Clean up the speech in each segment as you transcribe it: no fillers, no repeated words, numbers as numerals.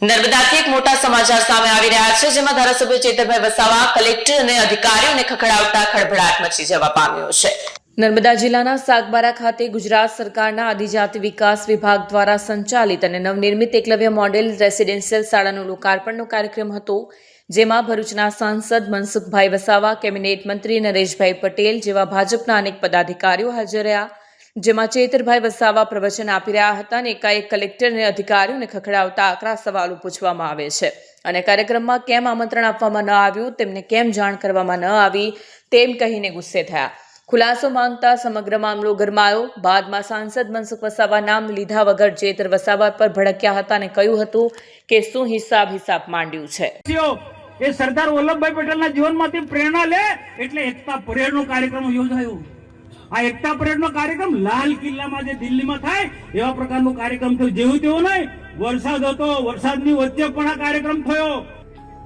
નર્મદાથી એક મોટા સમાચાર સામે આવી રહ્યા છે, જેમાં ધારાસભ્ય ચેતરભાઈ વસાવા કલેક્ટર અને અધિકારીઓને ખખડાવતા ખળભળાટ મચી જવા પામ્યો છે। નર્મદા જિલ્લાના સાગબારા ખાતે ગુજરાત સરકારના આદિજાતિ વિકાસ વિભાગ દ્વારા સંચાલિત અને નવનિર્મિત એકલવ્ય મોડેલ રેસિડેન્શિયલ શાળાનું લોકાર્પણનો કાર્યક્રમ હતો, જેમાં ભરૂચના સાંસદ મનસુખભાઈ વસાવા, કેબિનેટ મંત્રી નરેશભાઈ પટેલ જેવા ભાજપના અનેક પદાધિકારીઓ હાજર રહ્યા, જેમાં ચેતરભાઈ વસાવા પ્રવચન આપી રહ્યા હતા અને એકાએક કલેક્ટર અને અધિકારીઓને ખખડાવતા આકરા સવાલો પૂછવામાં આવે છે અને કાર્યક્રમમાં કેમ આમંત્રણ આપવામાં ન આવ્યું, તેમને કેમ જાણ કરવામાં ન આવી તેમ કહીને ગુસ્સે થયા। ખુલાસો માંગતા સમગ્ર મામલો ગરમાયો। બાદમાં સાંસદ મનસુખ વસાવા નામ લીધા વગર ચેતર વસાવા પર ભડક્યા હતા અને કહ્યું હતું કે શું હિસાબ માંડ્યું છે। એ સરદાર વલ્લભભાઈ પટેલના જીવનમાંથી પ્રેરણા લે એટલે એકતા પરેડનો કાર્યક્રમ યોજાયો। આ એકતા પરેડનો કાર્યક્રમ લાલ કિલ્લામાં જે દિલ્હીમાં થાય એવા પ્રકારનો કાર્યક્રમ થયો। જેવું તેવું નહીં, વરસાદ હતો, વરસાદની વચ્ચે પણ આ કાર્યક્રમ થયો।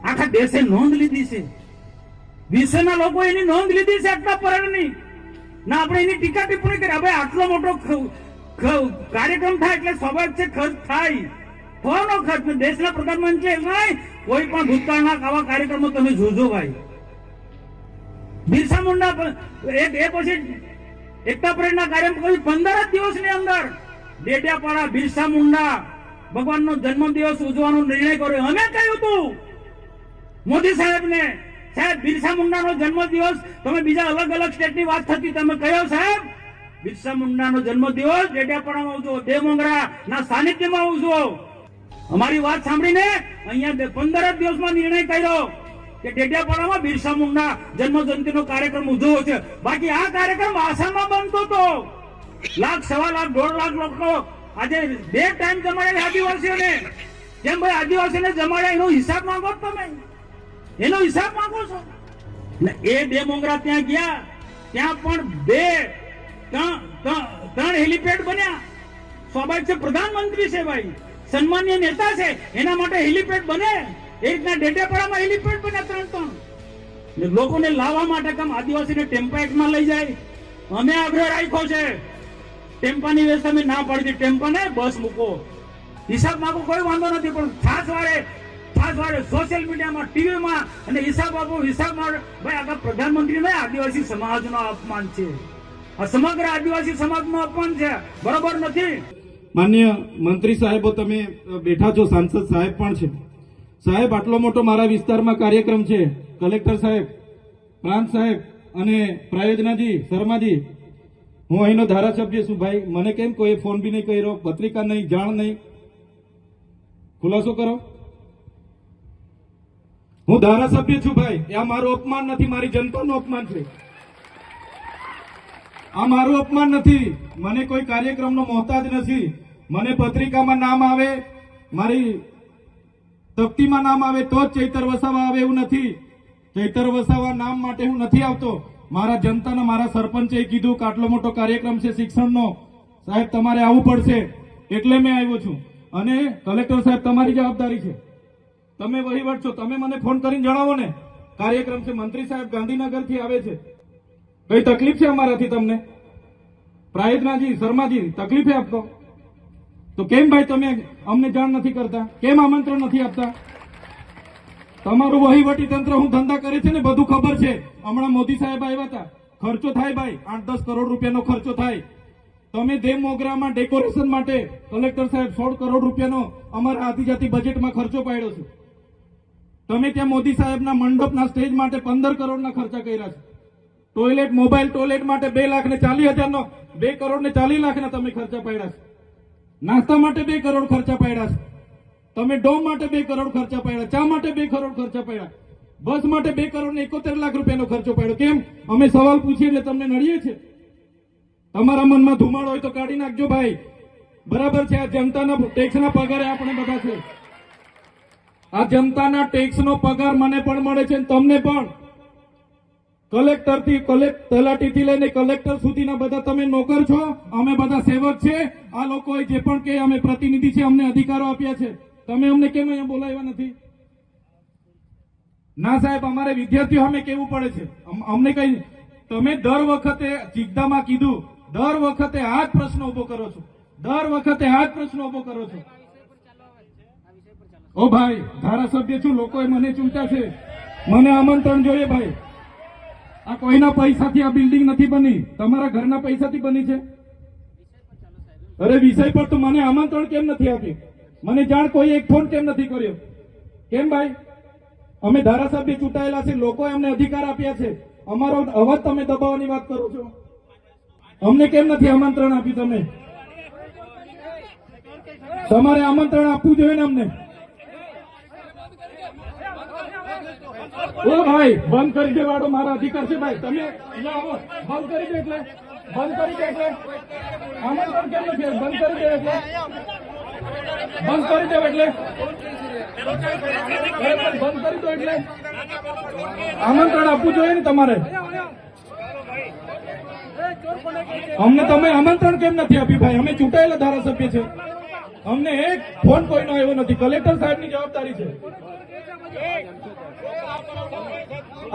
આખા દેશે નોંધ લીધી છે, વિશ્વના લોકો એની નોંધ લીધી છે એકતા પરેડની। ના આપણે એની ટીકા ટિપ્પણી કરી, હવે આટલો મોટો કાર્યક્રમ થાય એટલે સ્વાભાવિક છે ખર્ચ થાય, થોડો ખર્ચ। દેશના પ્રધાનમંત્રી નહીં, કોઈ પણ ભૂતકાળના આવા કાર્યક્રમો તમે જોજો ભાઈ। બિરસા મુંડા એ પછી એકતા પરેડના કાર્યક્રમ 15 દિવસની અંદર ડેડિયાપાડા બિરસા મુંડા ભગવાનનો જન્મદિવસ ઉજવવાનો નિર્ણય કર્યો। અમે કહ્યું હતું મોદી સાહેબને, સાહેબ બિરસા મુંડાનો જન્મદિવસ તમે બીજા અલગ અલગ સ્ટેટની વાત થતી, તમે કહ્યો સાહેબ બિરસા મુંડાનો જન્મદિવસ ડેડિયાપાડામાં ઉજવો, દેવમંગરાના સાનિધ્યમાં ઉજવો। અમારી વાત સાંભળીને અહીંયા 15 દિવસમાં નિર્ણય કર્યો કે ડેડિયાપાડામાં બિરસા મુંડા જન્મજયંતિનો કાર્યક્રમ ઉજવવો છે। બાકી આ કાર્યક્રમ આસામમાં બનતો હતો, 1 લાખ, 1.25 લાખ, 1.5 લાખ લોકો આજે 2 ટાઈમ જમાડ્યા આદિવાસીઓને। કેમ ભાઈ આદિવાસીઓને જમાડ્યા એનો હિસાબ માંગો, તમે એનો હિસાબ માંગો છો ને? એ દેવમંગરા ત્યાં ગયા, ત્યાં પણ 3 હેલિપેડ બન્યા। સ્વાભાવિક છે, પ્રધાનમંત્રી છે ભાઈ, સન્માનીય નેતા છે, એના માટે હેલિપેડ બને। એ રીતના ડેડિયાપાડામાં હેલિપેડ બન્યા 3 લોકોને લાવવા માટે કામ આદિવાસીને ટેમ્પા એક્ટમાં લઈ જાય। અમે આગ્રહ રાખ્યો છે, ટેમ્પાની વ્યવસ્થા અમે ના પાડી, ટેમ્પાને બસ મૂકો, હિસાબ માંગો, કોઈ વાંધો નથી, પણ ખાસ વારે સોશિયલ મીડિયામાં, ટીવીમાં અને હિસાબ આપો, હિસાબ માંગો ભાઈ। આગળ પ્રધાનમંત્રી ને આદિવાસી સમાજનો અપમાન છે, આ સમગ્ર આદિવાસી સમાજનું અપમાન છે, બરોબર નથી। માન્ય મંત્રી સાહેબો તમે બેઠા છો, સાંસદ સાહેબ પણ છે। સાહેબ આટલો મોટો મારા વિસ્તારમાં કાર્યક્રમ છે, કલેક્ટર સાહેબ, પ્રાંત સાહેબ અને પ્રયોજનાજી, શર્માજી, હું અહીંનો ધારાસભ્ય છું ભાઈ, મને કેમ કોઈ ફોન બી નહીં કર્યો, પત્રિકા નહીં, જાણ નહીં, ખુલાસો કરો। હું ધારાસભ્ય છું ભાઈ, આ મારું અપમાન નથી, મારી જનતાનું અપમાન છે, આ મારું અપમાન નથી। મને કોઈ કાર્યક્રમનો મોહતાજ નથી, મને પત્રિકામાં નામ આવે, મારી તકતીમાં નામ આવે તો જ ચૈતર વસાવા આવે એવું નથી। ચૈતર વસાવા નામ માટે હું નથી આવતો, મારા જનતાના, મારા સરપંચે કીધું કે આટલો મોટો કાર્યક્રમ છે શિક્ષણનો, સાહેબ તમારે આવવું પડશે એટલે મેં આવ્યો છું। અને કલેક્ટર સાહેબ તમારી જવાબદારી છે, તમે વહીવટ છો, તમે મને ફોન કરીને જણાવો ને કાર્યક્રમ છે। મંત્રી સાહેબ ગાંધીનગરથી આવે છે, કઈ તકલીફ છે અમારાથી તમને? પ્રાયોજનાજી, શર્માજી, તકલીફ આપતો તો કેમ ભાઈ તમે અમને જાણ નથી કરતા, કેમ આમંત્રણ નથી આપતા? તમારું વહીવટી તંત્ર હું ધંધા કરે છે ને બધું ખબર છે। હમણાં મોદી સાહેબ આવ્યા હતા, ખર્ચો થાય ભાઈ, 8-10 કરોડ રૂપિયાનો ખર્ચો થાય। તમે દેવમોગરામાં ડેકોરેશન માટે કલેક્ટર સાહેબ 16 કરોડ રૂપિયાનો અમારા આદિજાતિ બજેટમાં ખર્ચો પાડ્યો છે। તમે ત્યાં મોદી સાહેબના મંડપના સ્ટેજ માટે 15 કરોડના ખર્ચા કર્યા છે। ટોયલેટ, મોબાઈલ ટોયલેટ માટે 2,40,000નો 2 કરોડ ને 40 લાખના તમે ખર્ચા પાડ્યા છે। નાસ્તા માટે 2 કરોડ ખર્ચા પાડ્યા છે, તમે ડોમ માટે 2 કરોડ ખર્ચા પાડ્યા, ચા માટે 2 કરોડ ખર્ચા પાડ્યા, બસ માટે 2 કરોડ ને 71 લાખ રૂપિયાનો ખર્ચો પાડ્યો। કેમ? અમે સવાલ પૂછીએ એટલે તમને નડીએ છે? તમારા મનમાં ધુમાડો હોય તો કાઢી નાખજો ભાઈ, બરાબર છે? આ જનતાના ટેક્સના પગારે આપણે બધા છે, આ જનતાના ટેક્સનો પગાર મને પણ મળે છે, તમને પણ। કલેક્ટરથી તલાટીથી લઈને કલેક્ટર સુધીના બધા તમે નોકર છો, અમે બધા સેવક છે। આ લોકોએ જે પણ કે અમે પ્રતિનિધિ છે, અમને અધિકારો આપ્યા છે, તમે અમને કેમ અહીંયા બોલાવ્યા નથી? ના સાહેબ, અમારે વિદ્યાર્થીઓ અમે કેવું પડે છે, અમને કઈ, તમે દર વખતે ચિકદામાં કીધું, દર વખતે આ જ પ્રશ્ન ઉભો કરો છો, દર વખતે આ જ પ્રશ્ન ઉભો કરો છો। ઓ ભાઈ, ધારાસભ્ય છું, લોકોએ મને ચૂંટ્યા છે, મને આમંત્રણ જોઈએ ભાઈ. આ કોઈના પૈસાથી આ બિલ્ડિંગ નથી બની, તમારા ઘરના પૈસાથી બની છે. અરે વિષય પર તો મને આમંત્રણ કેમ નથી આપ્યું? મને જાણ કોઈ એક ફોન કેમ નથી કર્યો? કેમ ભાઈ? અમે ધારાસભ્ય ચૂંટાયેલા છે, લોકોએ અમને અધિકાર આપ્યા છે, અમારો અવાજ તમે દબાવવાની વાત કરો છો. અમને કેમ નથી આમંત્રણ આપ્યું? તમે તમારે આમંત્રણ આપવું જોઈએ ને અમને. ઓ ભાઈ, બંધ કરી દેવાડો, મારા અધિકાર છે ભાઈ. તમે અહીંયા આવો, બંધ કરી દે એટલે આમંત્રણ કેમ નથી? બંધ કરી દે એટલે બંધ કરી દો એટલે આમંત્રણ આપવું જોઈએ ને તમારે. અમને તમે આમંત્રણ કેમ નથી આપ્યું ભાઈ? અમે ચૂંટાયેલા ધારાસભ્ય છે, અમને એક ફોન કોઈનો આવ્યો નથી. કલેક્ટર સાહેબની જવાબદારી છે.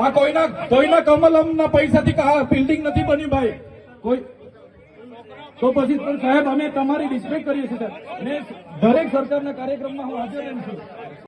આ કોઈના કમલમના પૈસાથી આ બિલ્ડિંગ નથી બની ભાઈ. કોઈ તો પછી પણ સાહેબ અમે તમારી રિસ્પેક્ટ કરીએ છીએ, ને દરેક સરકારના કાર્યક્રમમાં હું હાજર છું.